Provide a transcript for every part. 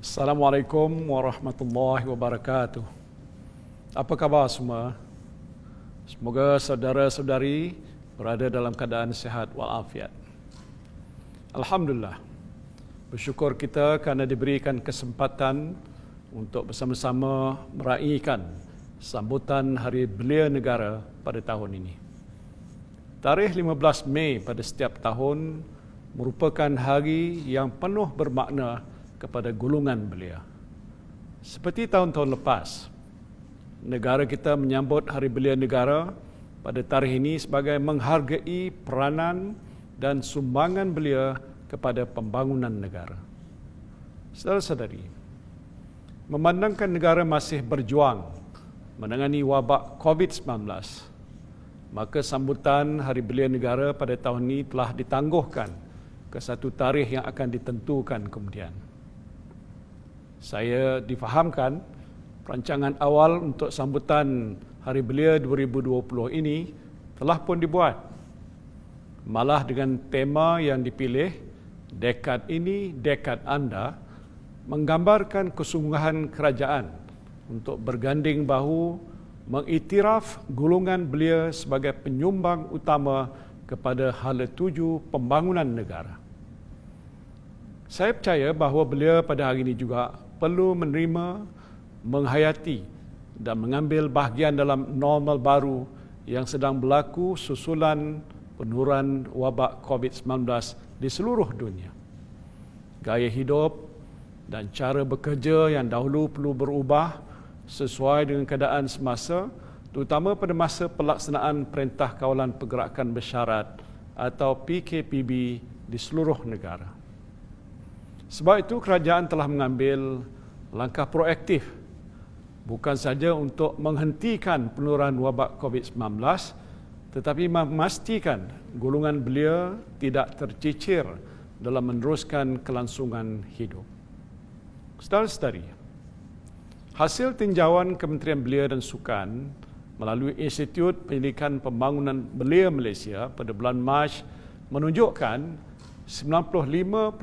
Assalamualaikum warahmatullahi wabarakatuh. Apa khabar semua? Semoga saudara-saudari berada dalam keadaan sihat walafiat. Alhamdulillah, bersyukur kita kerana diberikan kesempatan untuk bersama-sama meraihkan sambutan Hari Belia Negara pada tahun ini. Tarikh 15 Mei pada setiap tahun merupakan hari yang penuh bermakna kepada golongan belia. Seperti tahun-tahun lepas, negara kita menyambut Hari Belia Negara pada tarikh ini sebagai menghargai peranan dan sumbangan belia kepada pembangunan negara. Saudara-saudari, memandangkan negara masih berjuang menangani wabak COVID-19, maka sambutan Hari Belia Negara pada tahun ini telah ditangguhkan ke satu tarikh yang akan ditentukan kemudian. Saya difahamkan perancangan awal untuk sambutan Hari Belia 2020 ini telah pun dibuat. Malah dengan tema yang dipilih, dekad ini, dekad anda, menggambarkan kesungguhan kerajaan untuk berganding bahu mengiktiraf golongan belia sebagai penyumbang utama kepada hala tuju pembangunan negara. Saya percaya bahawa belia pada hari ini juga perlu menerima, menghayati dan mengambil bahagian dalam normal baru yang sedang berlaku susulan penurunan wabak COVID-19 di seluruh dunia. Gaya hidup dan cara bekerja yang dahulu perlu berubah sesuai dengan keadaan semasa, terutama pada masa pelaksanaan Perintah Kawalan Pergerakan Bersyarat atau PKPB di seluruh negara. Sebab itu kerajaan telah mengambil langkah proaktif bukan saja untuk menghentikan penurunan wabak COVID-19 tetapi memastikan golongan belia tidak tercicir dalam meneruskan kelangsungan hidup. Saudara-saudari, hasil tinjauan Kementerian Belia dan Sukan melalui Institut Pendidikan Pembangunan Belia Malaysia pada bulan Mac menunjukkan 95.8%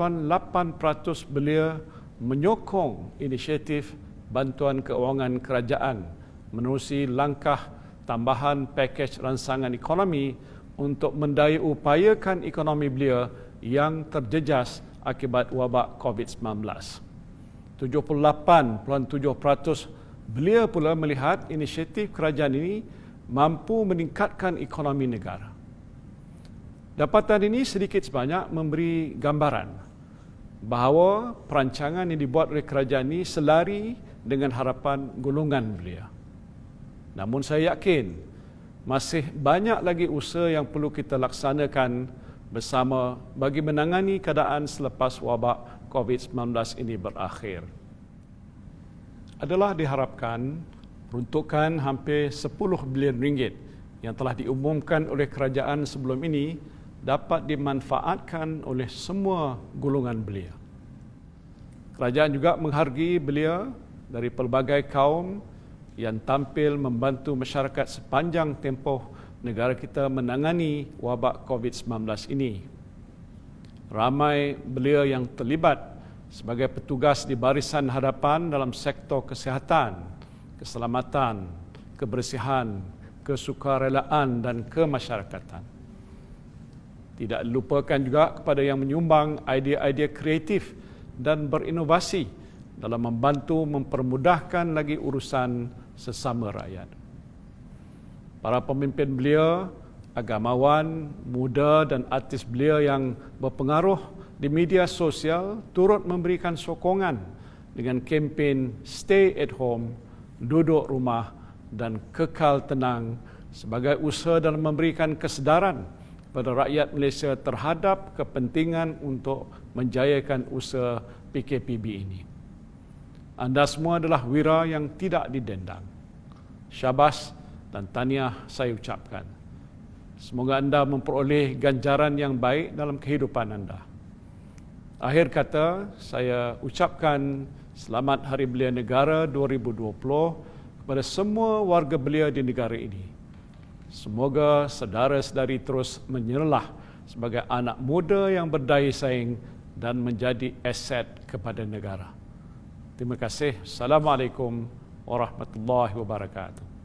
belia menyokong inisiatif bantuan keuangan kerajaan menerusi langkah tambahan pakej ransangan ekonomi untuk mendaya upayakan ekonomi belia yang terjejas akibat wabak COVID-19. 78.7% belia pula melihat inisiatif kerajaan ini mampu meningkatkan ekonomi negara. Dapatan ini sedikit sebanyak memberi gambaran bahawa perancangan yang dibuat oleh kerajaan ini selari dengan harapan golongan belia. Namun saya yakin masih banyak lagi usaha yang perlu kita laksanakan bersama bagi menangani keadaan selepas wabak COVID-19 ini berakhir. Adalah diharapkan peruntukan hampir 10 bilion ringgit yang telah diumumkan oleh kerajaan sebelum ini dapat dimanfaatkan oleh semua golongan belia. Kerajaan juga menghargai belia dari pelbagai kaum yang tampil membantu masyarakat sepanjang tempoh negara kita menangani wabak COVID-19 ini. Ramai belia yang terlibat sebagai petugas di barisan hadapan dalam sektor kesihatan, keselamatan, kebersihan, kesukarelaan dan kemasyarakatan. Tidak dilupakan juga kepada yang menyumbang idea-idea kreatif dan berinovasi dalam membantu mempermudahkan lagi urusan sesama rakyat. Para pemimpin belia, agamawan, muda dan artis belia yang berpengaruh di media sosial turut memberikan sokongan dengan kempen Stay at Home, duduk rumah dan kekal tenang sebagai usaha dalam memberikan kesedaran pada rakyat Malaysia terhadap kepentingan untuk menjayakan usaha PKPB ini. Anda semua adalah wira yang tidak didendang. Syabas dan tahniah saya ucapkan. Semoga anda memperoleh ganjaran yang baik dalam kehidupan anda. Akhir kata, saya ucapkan selamat Hari Belia Negara 2020 kepada semua warga belia di negara ini. Semoga saudara-saudari terus menyelah sebagai anak muda yang berdaya saing dan menjadi aset kepada negara. Terima kasih. Assalamualaikum warahmatullahi wabarakatuh.